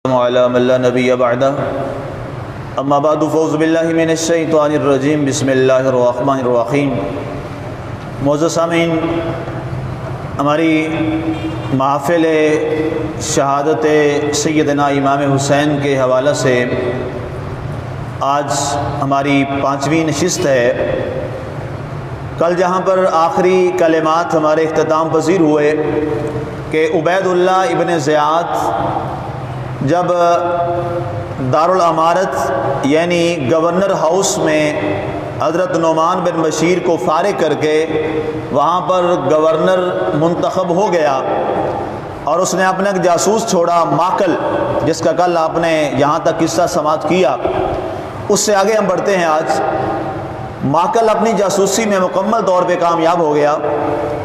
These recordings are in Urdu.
وعلى من لا نبي بعده اما بعد فاعوذ باللہ من الشیطان الرجیم بسم اللہ الرحمن الرحیم۔ معزز سامعین، ہماری محفل شہادت سیدنا امام حسین کے حوالے سے آج ہماری 5ویں نشست ہے۔ کل جہاں پر آخری کلمات ہمارے اختتام پذیر ہوئے کہ عبید اللہ ابن زیاد جب دارالامارت یعنی گورنر ہاؤس میں حضرت نعمان بن بشیر کو فارغ کر کے وہاں پر گورنر منتخب ہو گیا اور اس نے اپنا ایک جاسوس چھوڑا ماکل، جس کا کل آپ نے یہاں تک قصہ سماعت کیا۔ اس سے آگے ہم بڑھتے ہیں۔ آج ماکل اپنی جاسوسی میں مکمل طور پہ کامیاب ہو گیا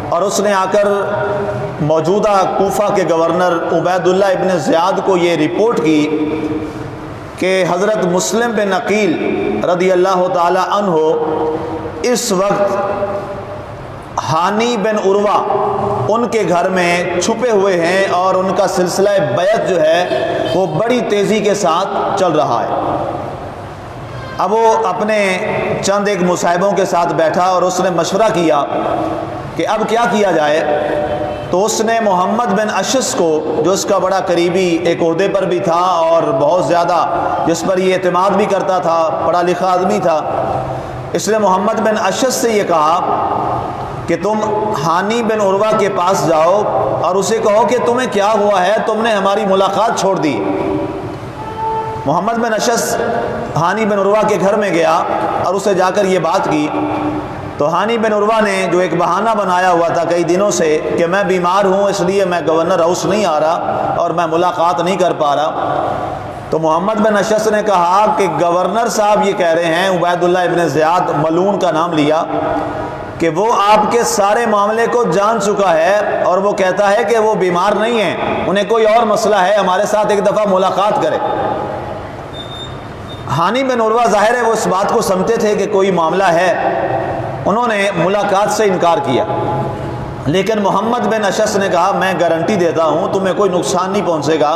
اور اس نے آ کر موجودہ کوفہ کے گورنر عبید اللہ ابن زیاد کو یہ رپورٹ کی کہ حضرت مسلم بن عقیل رضی اللہ تعالی عنہ اس وقت ہانی بن عروہ ان کے گھر میں چھپے ہوئے ہیں اور ان کا سلسلہ بیعت جو ہے وہ بڑی تیزی کے ساتھ چل رہا ہے۔ اب وہ اپنے چند ایک مصاحبوں کے ساتھ بیٹھا اور اس نے مشورہ کیا کہ اب کیا کیا جائے۔ تو اس نے محمد بن اشعث کو، جو اس کا بڑا قریبی ایک عہدے پر بھی تھا اور بہت زیادہ جس پر یہ اعتماد بھی کرتا تھا، پڑھا لکھا آدمی تھا، اس نے محمد بن اشعث سے یہ کہا کہ تم ہانی بن عروہ کے پاس جاؤ اور اسے کہو کہ تمہیں کیا ہوا ہے، تم نے ہماری ملاقات چھوڑ دی۔ محمد بن اشعث ہانی بن عروہ کے گھر میں گیا اور اسے جا کر یہ بات کی تو ہانی بن عروہ نے جو ایک بہانہ بنایا ہوا تھا کئی دنوں سے کہ میں بیمار ہوں اس لیے میں گورنر ہاؤس نہیں آ رہا اور میں ملاقات نہیں کر پا رہا، تو محمد بن اشعث نے کہا کہ گورنر صاحب یہ کہہ رہے ہیں، عبید اللہ ابن زیاد ملعون کا نام لیا، کہ وہ آپ کے سارے معاملے کو جان چکا ہے اور وہ کہتا ہے کہ وہ بیمار نہیں ہیں، انہیں کوئی اور مسئلہ ہے، ہمارے ساتھ ایک دفعہ ملاقات کرے۔ ہانی بن عروہ ظاہر ہے وہ اس بات کو سمجھتے تھے کہ کوئی معاملہ ہے، انہوں نے ملاقات سے انکار کیا، لیکن محمد بن اشعث نے کہا میں گارنٹی دیتا ہوں تمہیں کوئی نقصان نہیں پہنچے گا،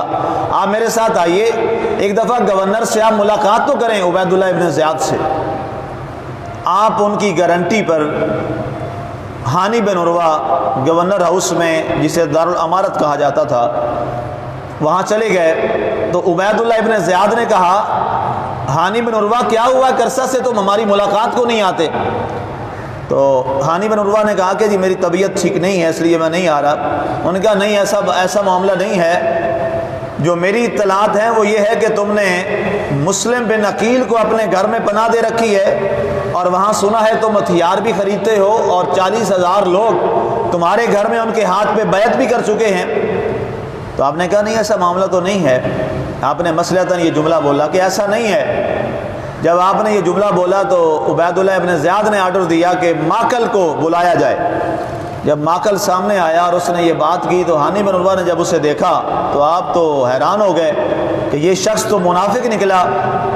آپ میرے ساتھ آئیے، ایک دفعہ گورنر سے آپ ملاقات تو کریں عبید اللہ ابن زیاد سے۔ آپ ان کی گارنٹی پر ہانی بن عروہ گورنر ہاؤس میں، جسے دارالامارت کہا جاتا تھا، وہاں چلے گئے تو عبید اللہ ابن زیاد نے کہا ہانی بن عروہ کیا ہوا کرسہ سے تم ہماری ملاقات کو نہیں آتے؟ تو ہانی بن عروہ نے کہا کہ جی میری طبیعت ٹھیک نہیں ہے اس لیے میں نہیں آ رہا۔ انہوں نے کہا نہیں، ایسا معاملہ نہیں ہے، جو میری اطلاعات ہیں وہ یہ ہے کہ تم نے مسلم بن عقیل کو اپنے گھر میں پناہ دے رکھی ہے اور وہاں سنا ہے تم ہتھیار بھی خریدتے ہو اور 40,000 لوگ تمہارے گھر میں ان کے ہاتھ پہ بیعت بھی کر چکے ہیں۔ تو آپ نے کہا نہیں ایسا معاملہ تو نہیں ہے۔ آپ نے مثلاً یہ جملہ بولا کہ ایسا نہیں ہے۔ جب آپ نے یہ جملہ بولا تو عبید اللہ ابن زیاد نے آرڈر دیا کہ ماکل کو بلایا جائے۔ جب ماکل سامنے آیا اور اس نے یہ بات کی تو ہانی بن عروہ نے جب اسے دیکھا تو آپ تو حیران ہو گئے کہ یہ شخص تو منافق نکلا،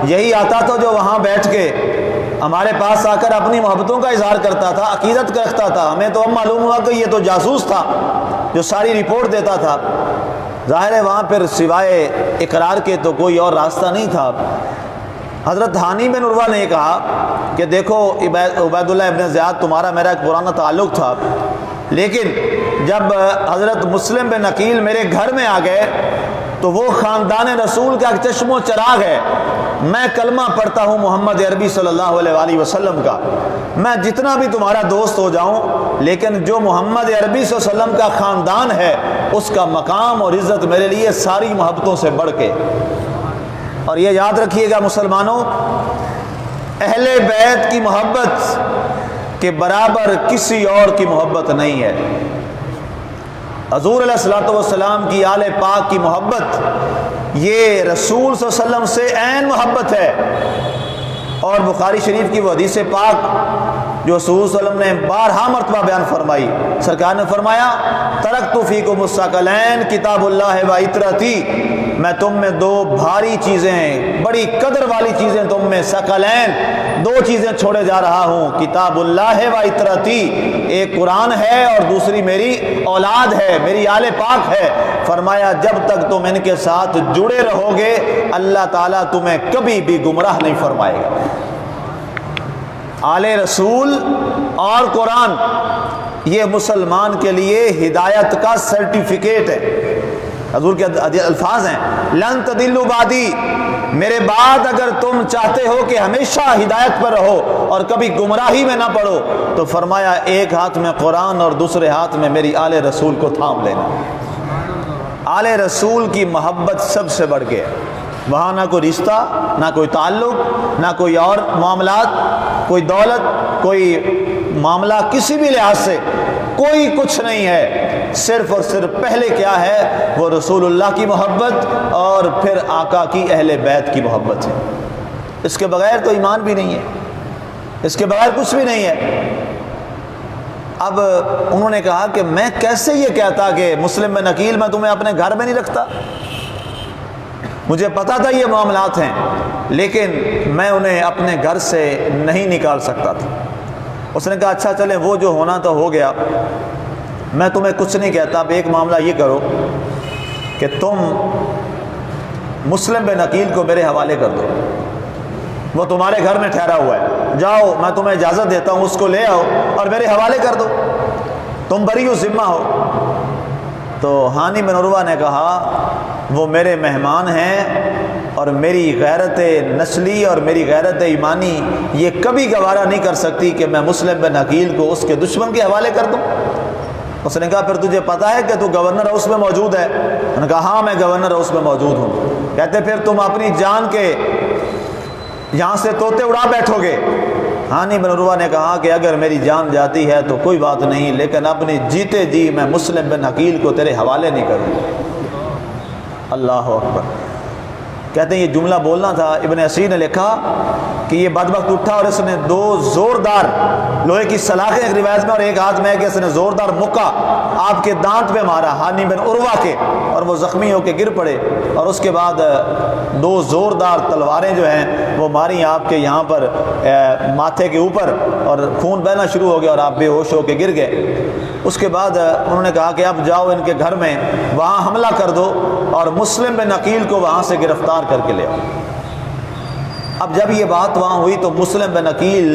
یہی آتا تھا جو وہاں بیٹھ کے ہمارے پاس آ کر اپنی محبتوں کا اظہار کرتا تھا، عقیدت رکھتا تھا، ہمیں تو اب معلوم ہوا کہ یہ تو جاسوس تھا جو ساری رپورٹ دیتا تھا۔ ظاہر ہے وہاں پھر سوائے اقرار کے تو کوئی اور راستہ نہیں تھا۔ حضرت ہانی بن عروہ نے یہ کہا کہ دیکھو عبید اللہ ابن زیاد تمہارا میرا ایک پرانا تعلق تھا، لیکن جب حضرت مسلم بن عقیل میرے گھر میں آ گئے تو وہ خاندان رسول کا ایک چشم و چراغ ہے۔ میں کلمہ پڑھتا ہوں محمد عربی صلی اللہ علیہ وآلہ وسلم کا، میں جتنا بھی تمہارا دوست ہو جاؤں، لیکن جو محمد عربی صلی اللہ علیہ وسلم کا خاندان ہے اس کا مقام اور عزت میرے لیے ساری محبتوں سے بڑھ کے۔ اور یہ یاد رکھیے گا مسلمانوں، اہل بیت کی محبت کے برابر کسی اور کی محبت نہیں ہے۔ حضور علیہ الصلوۃ والسلام کی آل پاک کی محبت یہ رسول صلی اللہ علیہ وسلم سے عین محبت ہے۔ اور بخاری شریف کی وہ حدیث پاک جو رسول صلی اللہ علیہ وسلم نے بارہا مرتبہ بیان فرمائی۔ سرکار نے فرمایا ترکت فیکم الثقلین کتاب اللہ و عطرتی، میں تم میں دو بھاری چیزیں، بڑی قدر والی چیزیں تم میں، ثقلین دو چیزیں چھوڑے جا رہا ہوں، کتاب اللہ و عطرتی، ایک قرآن ہے اور دوسری میری اولاد ہے، میری آل پاک ہے۔ فرمایا جب تک تم ان کے ساتھ جڑے رہو گے اللہ تعالیٰ تمہیں کبھی بھی گمراہ نہیں فرمائے گا۔ آل رسول اور قرآن یہ مسلمان کے لیے ہدایت کا سرٹیفکیٹ ہے۔ حضور کے الفاظ ہیں لن تضلوا بعدی، میرے بعد اگر تم چاہتے ہو کہ ہمیشہ ہدایت پر رہو اور کبھی گمراہی میں نہ پڑو تو فرمایا ایک ہاتھ میں قرآن اور دوسرے ہاتھ میں میری آل رسول کو تھام لینا۔ آل رسول کی محبت سب سے بڑھ کے، وہاں نہ کوئی رشتہ، نہ کوئی تعلق، نہ کوئی اور معاملات، کوئی دولت، کوئی معاملہ کسی بھی لحاظ سے کوئی کچھ نہیں ہے، صرف اور صرف پہلے کیا ہے وہ رسول اللہ کی محبت اور پھر آقا کی اہل بیت کی محبت ہے۔ اس کے بغیر تو ایمان بھی نہیں ہے، اس کے بغیر کچھ بھی نہیں ہے۔ اب انہوں نے کہا کہ میں کیسے یہ کہتا کہ مسلم بن عقیل میں تمہیں اپنے گھر میں نہیں رکھتا، مجھے پتا تھا یہ معاملات ہیں لیکن میں انہیں اپنے گھر سے نہیں نکال سکتا تھا۔ اس نے کہا اچھا چلیں وہ جو ہونا تو ہو گیا، میں تمہیں کچھ نہیں کہتا، اب ایک معاملہ یہ کرو کہ تم مسلم بن عقیل کو میرے حوالے کر دو، وہ تمہارے گھر میں ٹھہرا ہوا ہے، جاؤ میں تمہیں اجازت دیتا ہوں، اس کو لے آؤ اور میرے حوالے کر دو، تم بری و ذمہ ہو۔ تو ہانی بن عروہ نے کہا وہ میرے مہمان ہیں اور میری غیرت نسلی اور میری غیرت ایمانی یہ کبھی گوارا نہیں کر سکتی کہ میں مسلم بن عقیل کو اس کے دشمن کے حوالے کر دوں۔ اس نے کہا پھر تجھے پتا ہے کہ تو گورنر ہاؤس میں موجود ہے؟ انہوں نے کہا ہاں میں گورنر ہاؤس میں موجود ہوں۔ کہتے پھر تم اپنی جان کے یہاں سے طوطے اڑا بیٹھو گے؟ ہانی بن عروہ نے کہا کہ اگر میری جان جاتی ہے تو کوئی بات نہیں، لیکن اپنی جیتے جی میں مسلم بن عقیل کو تیرے حوالے نہیں کروں گا۔ اللہ اکبر۔ کہتے ہیں یہ جملہ بولنا تھا، ابن اسیر نے لکھا کہ یہ بدبخت اٹھا اور اس نے دو زوردار لوہے کی سلاخیں ایک روایت میں اور ایک ہاتھ میں ہے کہ اس نے زوردار مکہ آپ کے دانت پہ مارا ہانی بن عروہ کے، اور وہ زخمی ہو کے گر پڑے، اور اس کے بعد دو زوردار تلواریں جو ہیں وہ ماری آپ کے یہاں پر ماتھے کے اوپر، اور خون بہنا شروع ہو گیا اور آپ بے ہوش ہو کے گر گئے۔ اس کے بعد انہوں نے کہا کہ اب جاؤ ان کے گھر میں، وہاں حملہ کر دو اور مسلم بن عقیل کو وہاں سے گرفتار کر کے لے آؤ۔ اب جب یہ بات وہاں ہوئی تو مسلم بن عقیل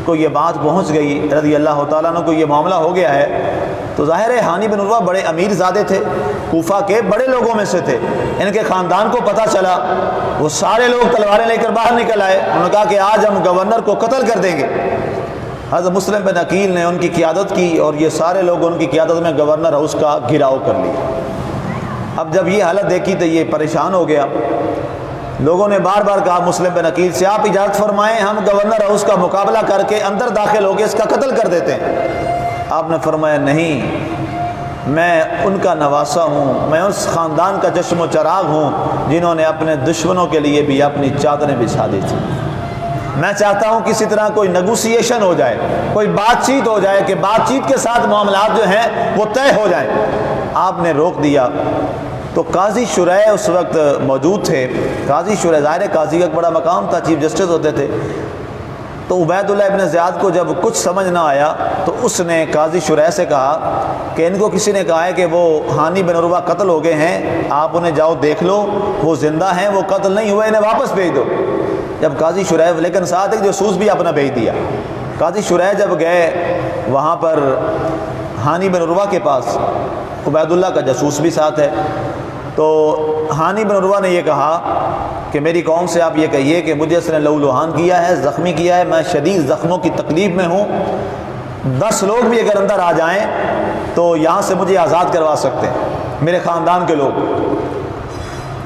کو یہ بات پہنچ گئی رضی اللہ تعالیٰ عنہ کو، یہ معاملہ ہو گیا ہے۔ تو ظاہر ہے ہانی بن عروہ بڑے امیر زادے تھے، کوفہ کے بڑے لوگوں میں سے تھے، ان کے خاندان کو پتہ چلا، وہ سارے لوگ تلواریں لے کر باہر نکل آئے۔ انہوں نے کہا کہ آج ہم گورنر کو قتل کر دیں گے۔ حضرت مسلم بن عقیل نے ان کی قیادت کی اور یہ سارے لوگ ان کی قیادت میں گورنر ہاؤس کا گھیراؤ کر لیا۔ اب جب یہ حالت دیکھی تو یہ پریشان ہو گیا۔ لوگوں نے بار بار کہا مسلم بن عقیل سے آپ اجازت فرمائیں ہم گورنر ہاؤس کا مقابلہ کر کے اندر داخل ہو کے اس کا قتل کر دیتے ہیں۔ آپ نے فرمایا نہیں، میں ان کا نواسا ہوں، میں اس خاندان کا چشم و چراغ ہوں جنہوں نے اپنے دشمنوں کے لیے بھی اپنی چادریں بچھا دی تھی۔ میں چاہتا ہوں کسی طرح کوئی نیگوسیشن ہو جائے، کوئی بات چیت ہو جائے کہ بات چیت کے ساتھ معاملات جو ہیں وہ طے ہو جائیں۔ آپ نے روک دیا۔ تو قاضی شریح اس وقت موجود تھے۔ قاضی شریح ظاہر ہے قاضی کا ایک بڑا مقام تھا، چیف جسٹس ہوتے تھے۔ تو عبید اللہ ابن زیاد کو جب کچھ سمجھ نہ آیا تو اس نے قاضی شریح سے کہا کہ ان کو کسی نے کہا ہے کہ وہ ہانی بن عروہ قتل ہو گئے ہیں، آپ انہیں جاؤ دیکھ لو، وہ زندہ ہیں، وہ قتل نہیں ہوئے، انہیں واپس بھیج دو۔ جب قاضی شریح، لیکن ساتھ ایک جاسوس بھی اپنا بھیج دیا۔ قاضی شریح جب گئے وہاں پر ہانی بن عروہ کے پاس، عبید اللہ کا جاسوس بھی ساتھ ہے، تو ہانی بن عروہ نے یہ کہا کہ میری قوم سے آپ یہ کہیے کہ مجھے اس نے لہو لہان کیا ہے، زخمی کیا ہے، میں شدید زخموں کی تکلیف میں ہوں، 10 لوگ بھی اگر اندر آ جائیں تو یہاں سے مجھے آزاد کروا سکتے ہیں میرے خاندان کے لوگ،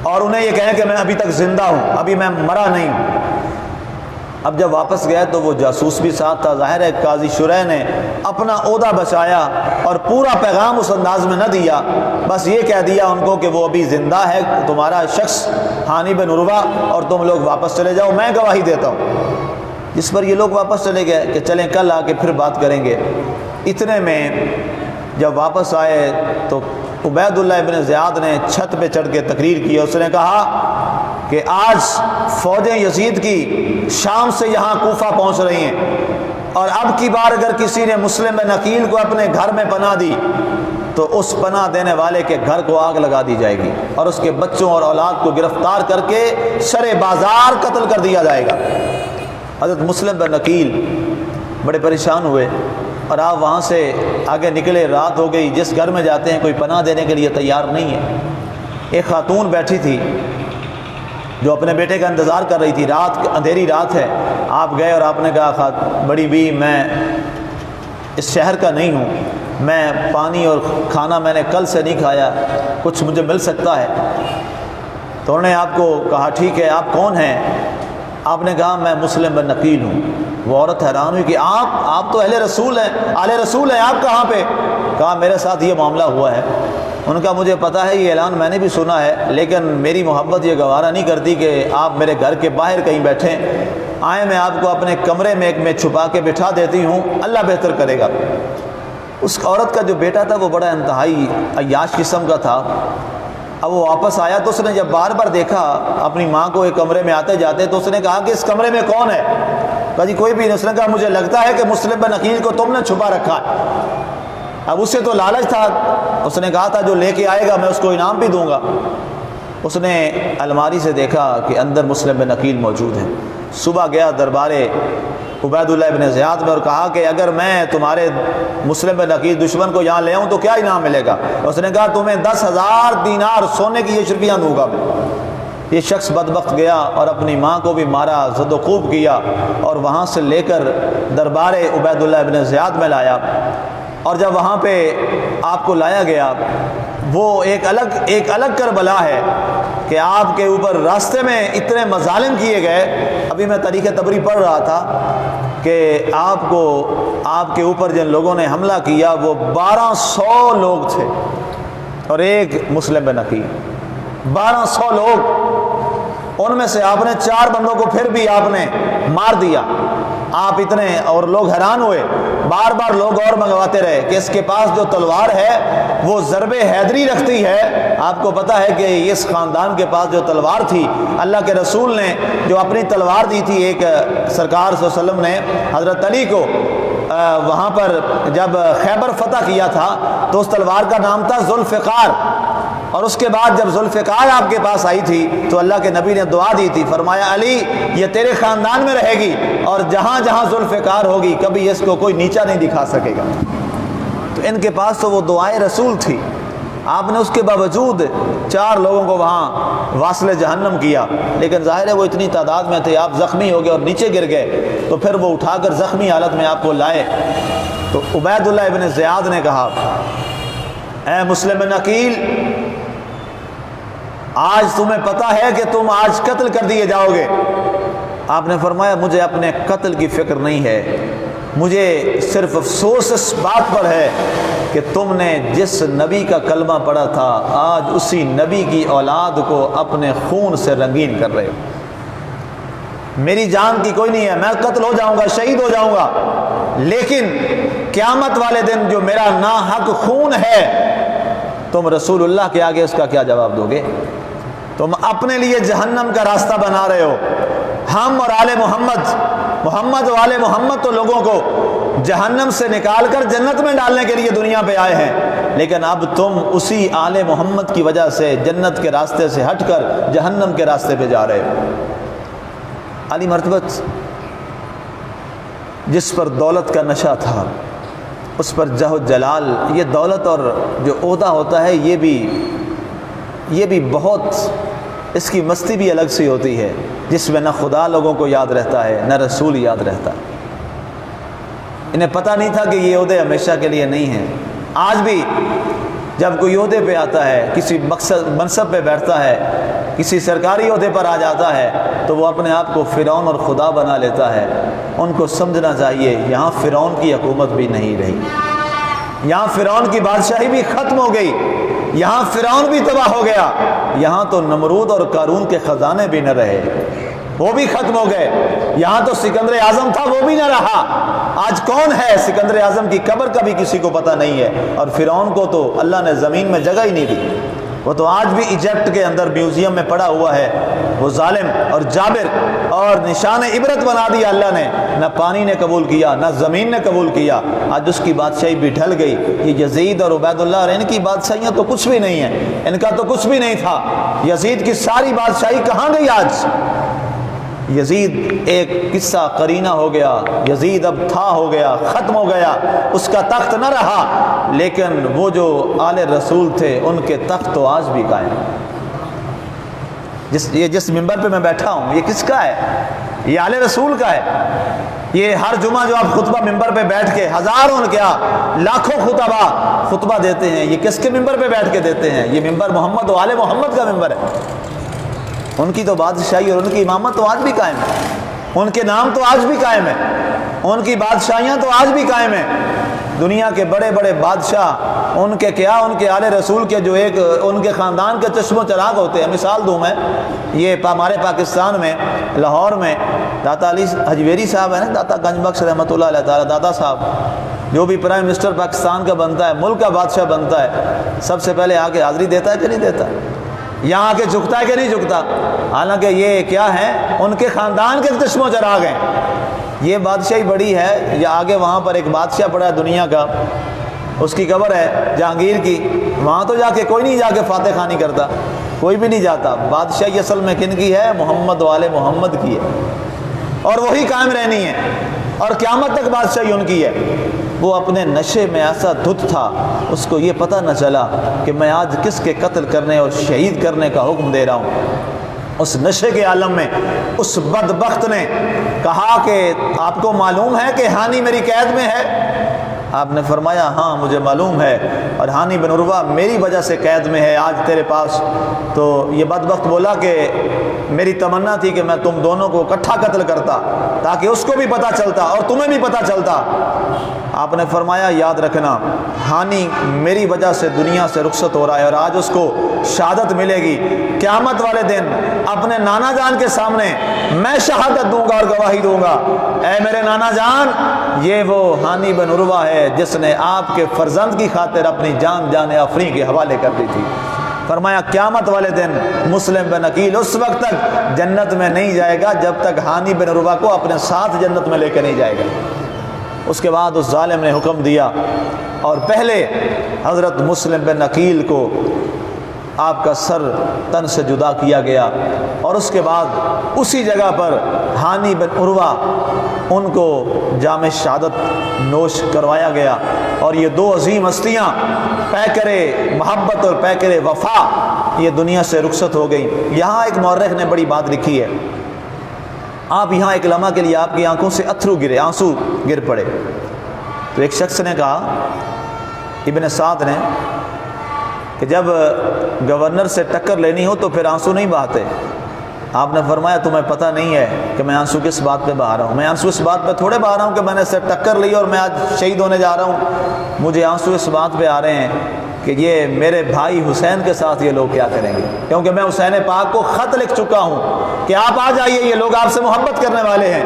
اور انہیں یہ کہیں کہ میں ابھی تک زندہ ہوں، ابھی میں مرا نہیں ہوں۔ اب جب واپس گئے تو وہ جاسوس بھی ساتھ تھا۔ ظاہر ہے قاضی شریح نے اپنا عہدہ بچایا اور پورا پیغام اس انداز میں نہ دیا، بس یہ کہہ دیا ان کو کہ وہ ابھی زندہ ہے تمہارا شخص ہانی بن عروہ، اور تم لوگ واپس چلے جاؤ، میں گواہی دیتا ہوں۔ جس پر یہ لوگ واپس چلے گئے کہ چلیں کل آ کے پھر بات کریں گے۔ اتنے میں جب واپس آئے تو عبید اللہ ابن زیاد نے چھت پہ چڑھ کے تقریر کی، اس نے کہا کہ آج فوجیں یزید کی شام سے یہاں کوفہ پہنچ رہی ہیں، اور اب کی بار اگر کسی نے مسلم بن عقیل کو اپنے گھر میں پناہ دی تو اس پناہ دینے والے کے گھر کو آگ لگا دی جائے گی اور اس کے بچوں اور اولاد کو گرفتار کر کے شرع بازار قتل کر دیا جائے گا۔ حضرت مسلم بن عقیل بڑے پریشان ہوئے اور آپ وہاں سے آگے نکلے، رات ہو گئی، جس گھر میں جاتے ہیں کوئی پناہ دینے کے لیے تیار نہیں ہے۔ ایک خاتون بیٹھی تھی جو اپنے بیٹے کا انتظار کر رہی تھی، رات اندھیری رات ہے، آپ گئے اور آپ نے کہا بڑی بی میں اس شہر کا نہیں ہوں، میں پانی اور کھانا میں نے کل سے نہیں کھایا، کچھ مجھے مل سکتا ہے؟ تو انہوں نے آپ کو کہا ٹھیک ہے، آپ کون ہیں؟ آپ نے کہا میں مسلم بن عقیل ہوں۔ وہ عورت حیران ہوئی کہ آپ تو اہل رسول ہیں، آپ کہاں پہ؟ کہا میرے ساتھ یہ معاملہ ہوا ہے۔ ان کا مجھے پتہ ہے، یہ اعلان میں نے بھی سنا ہے، لیکن میری محبت یہ گوارا نہیں کرتی کہ آپ میرے گھر کے باہر کہیں بیٹھیں، آئیں میں آپ کو اپنے کمرے میں ایک میں چھپا کے بٹھا دیتی ہوں، اللہ بہتر کرے گا۔ اس عورت کا جو بیٹا تھا وہ بڑا انتہائی عیاش قسم کا تھا۔ اب وہ واپس آیا تو اس نے جب بار بار دیکھا اپنی ماں کو ایک کمرے میں آتے جاتے تو اس نے کہا کہ اس کمرے میں کون ہے؟ کہا جی کوئی بھی نہیں۔ اس نے کہا مجھے لگتا ہے کہ مسلم بن عقیل کو تم نے چھپا رکھا ہے۔ اب اسے تو لالچ تھا، اس نے کہا تھا جو لے کے آئے گا میں اس کو انعام بھی دوں گا۔ اس نے الماری سے دیکھا کہ اندر مسلم بن عقیل موجود ہیں۔ صبح گیا دربار عبید اللہ ابن زیاد میں اور کہا کہ اگر میں تمہارے مسلم بن عقیل دشمن کو یہاں لے آؤں تو کیا انعام ملے گا؟ اس نے کہا تمہیں 10,000 دینار سونے کی اشرفیاں دوں گا۔ یہ شخص بدبخت گیا اور اپنی ماں کو بھی مارا، زد و خوب کیا، اور وہاں سے لے کر دربار عبید اللہ ابن زیاد میں لایا۔ اور جب وہاں پہ آپ کو لایا گیا، وہ ایک الگ کربلا ہے کہ آپ کے اوپر راستے میں اتنے مظالم کیے گئے۔ ابھی میں تاریخ طبری پڑھ رہا تھا کہ آپ کے اوپر جن لوگوں نے حملہ کیا وہ 1200 لوگ تھے اور ایک مسلم بن عقیل، 1200 لوگ، ان میں سے آپ نے 4 بندوں کو پھر بھی آپ نے مار دیا۔ آپ اتنے اور لوگ حیران ہوئے، بار بار لوگ اور منگواتے رہے کہ اس کے پاس جو تلوار ہے وہ ضرب حیدری رکھتی ہے۔ آپ کو پتہ ہے کہ اس خاندان کے پاس جو تلوار تھی، اللہ کے رسول نے جو اپنی تلوار دی تھی، ایک سرکار صلی اللہ علیہ وسلم نے حضرت علی کو وہاں پر جب خیبر فتح کیا تھا تو اس تلوار کا نام تھا ذوالفقار، اور اس کے بعد جب ذوالفقار آپ کے پاس آئی تھی تو اللہ کے نبی نے دعا دی تھی، فرمایا علی یہ تیرے خاندان میں رہے گی اور جہاں جہاں ذوالفقار ہوگی کبھی اس کو کوئی نیچا نہیں دکھا سکے گا۔ تو ان کے پاس تو وہ دعائے رسول تھی، آپ نے اس کے باوجود 4 لوگوں کو وہاں واصل جہنم کیا، لیکن ظاہر ہے وہ اتنی تعداد میں تھے، آپ زخمی ہو گئے اور نیچے گر گئے، تو پھر وہ اٹھا کر زخمی حالت میں آپ کو لائے۔ تو عبید اللہ ابن زیاد نے کہا اے مسلم بن عقیل، آج تمہیں پتہ ہے کہ تم آج قتل کر دیے جاؤ گے۔ آپ نے فرمایا مجھے اپنے قتل کی فکر نہیں ہے، مجھے صرف افسوس اس بات پر ہے کہ تم نے جس نبی کا کلمہ پڑھا تھا آج اسی نبی کی اولاد کو اپنے خون سے رنگین کر رہے ہو۔ میری جان کی کوئی نہیں ہے، میں قتل ہو جاؤں گا، شہید ہو جاؤں گا، لیکن قیامت والے دن جو میرا ناحق خون ہے تم رسول اللہ کے آگے اس کا کیا جواب دو گے؟ تم اپنے لیے جہنم کا راستہ بنا رہے ہو۔ ہم اور آل محمد و آل محمد تو لوگوں کو جہنم سے نکال کر جنت میں ڈالنے کے لیے دنیا پہ آئے ہیں، لیکن اب تم اسی آل محمد کی وجہ سے جنت کے راستے سے ہٹ کر جہنم کے راستے پہ جا رہے ہو۔ علی مرتبت جس پر دولت کا نشہ تھا، اس پر جہ و جلال، یہ دولت اور جو عہدہ ہوتا ہے یہ بھی بہت، اس کی مستی بھی الگ سی ہوتی ہے، جس میں نہ خدا لوگوں کو یاد رہتا ہے نہ رسول یاد رہتا ہے۔ انہیں پتہ نہیں تھا کہ یہ عہدے ہمیشہ کے لیے نہیں ہیں۔ آج بھی جب کوئی عہدے پہ آتا ہے، کسی منصب پہ بیٹھتا ہے، کسی سرکاری عہدے پر آ جاتا ہے تو وہ اپنے آپ کو فرعون اور خدا بنا لیتا ہے۔ ان کو سمجھنا چاہیے یہاں فرعون کی حکومت بھی نہیں رہی، یہاں فرعون کی بادشاہی بھی ختم ہو گئی، یہاں فرعون بھی تباہ ہو گیا، یہاں تو نمرود اور قارون کے خزانے بھی نہ رہے، وہ بھی ختم ہو گئے۔ یہاں تو سکندر اعظم تھا، وہ بھی نہ رہا۔ آج کون ہے؟ سکندر اعظم کی قبر کا بھی کسی کو پتہ نہیں ہے۔ اور فرعون کو تو اللہ نے زمین میں جگہ ہی نہیں دی، وہ تو آج بھی ایجپٹ کے اندر میوزیم میں پڑا ہوا ہے، وہ ظالم اور جابر، اور نشان عبرت بنا دیا اللہ نے۔ نہ پانی نے قبول کیا، نہ زمین نے قبول کیا۔ آج اس کی بادشاہی بھی ڈھل گئی۔ یہ یزید اور عبید اللہ اور ان کی بادشاہیاں تو کچھ بھی نہیں ہیں، ان کا تو کچھ بھی نہیں تھا۔ یزید کی ساری بادشاہی کہاں گئی آج؟ یزید ایک قصہ قرینہ ہو گیا، یزید اب تھا ہو گیا، ختم ہو گیا، اس کا تخت نہ رہا، لیکن وہ جو آل رسول تھے ان کے تخت تو آج بھی قائم۔ جس ممبر پہ میں بیٹھا ہوں یہ کس کا ہے؟ یہ آل رسول کا ہے۔ یہ ہر جمعہ جو آپ خطبہ ممبر پہ بیٹھ کے ہزاروں کیا لاکھوں خطبہ خطبہ دیتے ہیں، یہ کس کے ممبر پہ بیٹھ کے دیتے ہیں؟ یہ ممبر محمد و آل محمد کا ممبر ہے۔ ان کی تو بادشاہی اور ان کی امامت تو آج بھی قائم ہے، ان کے نام تو آج بھی قائم ہے، ان کی بادشاہیاں تو آج بھی قائم ہیں۔ دنیا کے بڑے بڑے بادشاہ ان کے کیا، ان کے آل رسول کے جو ایک ان کے خاندان کے چشم و چراغ ہوتے ہیں۔ مثال دوں میں، یہ ہمارے پاکستان میں لاہور میں داتا علی حجویری صاحب ہیں نا، داتا گنج بخش رحمۃ اللہ علیہ تعالیٰ، داتا صاحب جو بھی پرائم منسٹر پاکستان کا بنتا ہے، ملک کا بادشاہ بنتا ہے، سب سے پہلے آ کے حاضری دیتا ہے کہ نہیں دیتا؟ یہاں آ کے جھکتا ہے کہ نہیں جھکتا؟ حالانکہ یہ کیا ہے، ان کے خاندان کے چشم و چراغ ہیں۔ یہ بادشاہی بڑی ہے۔ یا آگے وہاں پر ایک بادشاہ پڑا ہے دنیا کا، اس کی قبر ہے جہانگیر کی، وہاں تو جا کے کوئی نہیں جا کے فاتح خوانی کرتا، کوئی بھی نہیں جاتا۔ بادشاہی اصل میں کن کی ہے؟ محمد والے محمد کی ہے، اور وہی قائم رہنی ہے، اور قیامت تک بادشاہی ان کی ہے۔ وہ اپنے نشے میں ایسا دھت تھا، اس کو یہ پتہ نہ چلا کہ میں آج کس کے قتل کرنے اور شہید کرنے کا حکم دے رہا ہوں۔ اس نشے کے عالم میں اس بدبخت نے کہا کہ آپ کو معلوم ہے کہ ہانی میری قید میں ہے؟ آپ نے فرمایا ہاں مجھے معلوم ہے، اور ہانی بن عروہ میری وجہ سے قید میں ہے آج تیرے پاس۔ تو یہ بدبخت بولا کہ میری تمنا تھی کہ میں تم دونوں کو اکٹھا قتل کرتا تاکہ اس کو بھی پتہ چلتا اور تمہیں بھی پتہ چلتا۔ آپ نے فرمایا یاد رکھنا، ہانی میری وجہ سے دنیا سے رخصت ہو رہا ہے، اور آج اس کو شہادت ملے گی۔ قیامت والے دن اپنے نانا جان کے سامنے میں شہادت دوں گا اور گواہی دوں گا، اے میرے نانا جان، یہ وہ ہانی بن عروہ ہے جس نے آپ کے فرزند کی خاطر اپنی جان آفرین کے حوالے کر دی تھی۔ فرمایا قیامت والے دن مسلم بن عقیل اس وقت تک جنت میں نہیں جائے گا جب تک ہانی بن عروہ کو اپنے ساتھ جنت میں لے کے نہیں جائے گا۔ اس کے بعد اس ظالم نے حکم دیا، اور پہلے حضرت مسلم بن عقیل کو آپ کا سر تن سے جدا کیا گیا، اور اس کے بعد اسی جگہ پر ہانی بن عروہ ان کو جام شہادت نوش کروایا گیا۔ اور یہ دو عظیم ہستیاں پیکر محبت اور پیکر وفا یہ دنیا سے رخصت ہو گئی۔ یہاں ایک مورخ نے بڑی بات لکھی ہے، آپ یہاں ایک لمحہ کے لیے آپ کی آنکھوں سے اتھرو گرے، آنسو گر پڑے۔ تو ایک شخص نے کہا، ابن سعد نے، کہ جب گورنر سے ٹکر لینی ہو تو پھر آنسو نہیں بہاتے۔ آپ نے فرمایا تمہیں پتہ نہیں ہے کہ میں آنسو کس بات پہ بہا رہا ہوں؟ میں آنسو اس بات پہ تھوڑے بہا رہا ہوں کہ میں نے سے ٹکر لی اور میں آج شہید ہونے جا رہا ہوں۔ مجھے آنسو اس بات پہ آ رہے ہیں کہ یہ میرے بھائی حسین کے ساتھ یہ لوگ کیا کریں گے، کیونکہ میں حسین پاک کو خط لکھ چکا ہوں کہ آپ آ جائیے، یہ لوگ آپ سے محبت کرنے والے ہیں،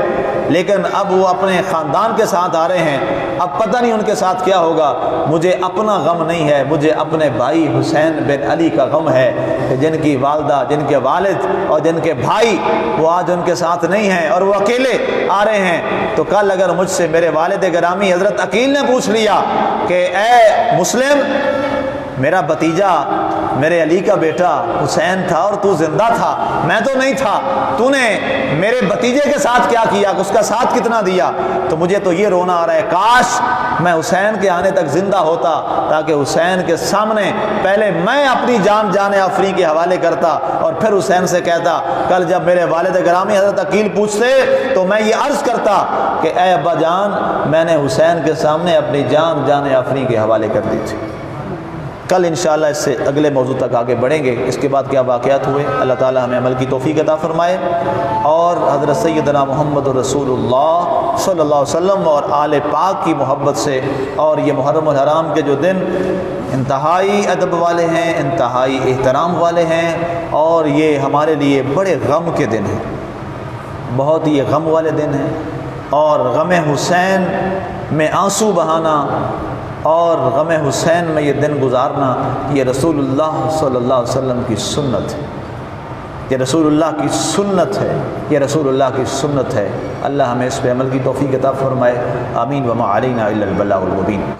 لیکن اب وہ اپنے خاندان کے ساتھ آ رہے ہیں، اب پتہ نہیں ان کے ساتھ کیا ہوگا۔ مجھے اپنا غم نہیں ہے، مجھے اپنے بھائی حسین بن علی کا غم ہے کہ جن کی والدہ، جن کے والد اور جن کے بھائی وہ آج ان کے ساتھ نہیں ہیں اور وہ اکیلے آ رہے ہیں۔ تو کل اگر مجھ سے میرے والد گرامی حضرت عقیل نے پوچھ لیا کہ اے مسلم، میرا بھتیجا میرے علی کا بیٹا حسین تھا اور تو زندہ تھا، میں تو نہیں تھا، تو نے میرے بھتیجے کے ساتھ کیا کیا، اس کا ساتھ کتنا دیا، تو مجھے تو یہ رونا آ رہا ہے، کاش میں حسین کے آنے تک زندہ ہوتا تاکہ حسین کے سامنے پہلے میں اپنی جان آفرین کے حوالے کرتا اور پھر حسین سے کہتا، کل جب میرے والد گرامی حضرت عقیل پوچھتے تو میں یہ عرض کرتا کہ اے ابا جان، میں نے حسین کے سامنے اپنی جان آفرین کے حوالے کر دی تھی۔ کل انشاءاللہ اس سے اگلے موضوع تک آگے بڑھیں گے، اس کے بعد کیا واقعات ہوئے، اللہ تعالی ہمیں عمل کی توفیق عطا فرمائے، اور حضرت سیدنا محمد رسول اللہ صلی اللہ علیہ وسلم اور آل پاک کی محبت سے، اور یہ محرم الحرام کے جو دن انتہائی ادب والے ہیں، انتہائی احترام والے ہیں، اور یہ ہمارے لیے بڑے غم کے دن ہیں۔ بہت ہی غم والے دن ہیں، اور غم حسین میں آنسو بہانا اور غم حسین میں یہ دن گزارنا، یہ رسول اللہ صلی اللہ علیہ وسلم کی سنت ہے، یہ رسول اللہ کی سنت ہے، یہ رسول اللہ کی سنت ہے۔ اللہ ہمیں اس پہ عمل کی توفیق عطا فرمائے، آمین۔ وما علینا الا البلاغ المبین۔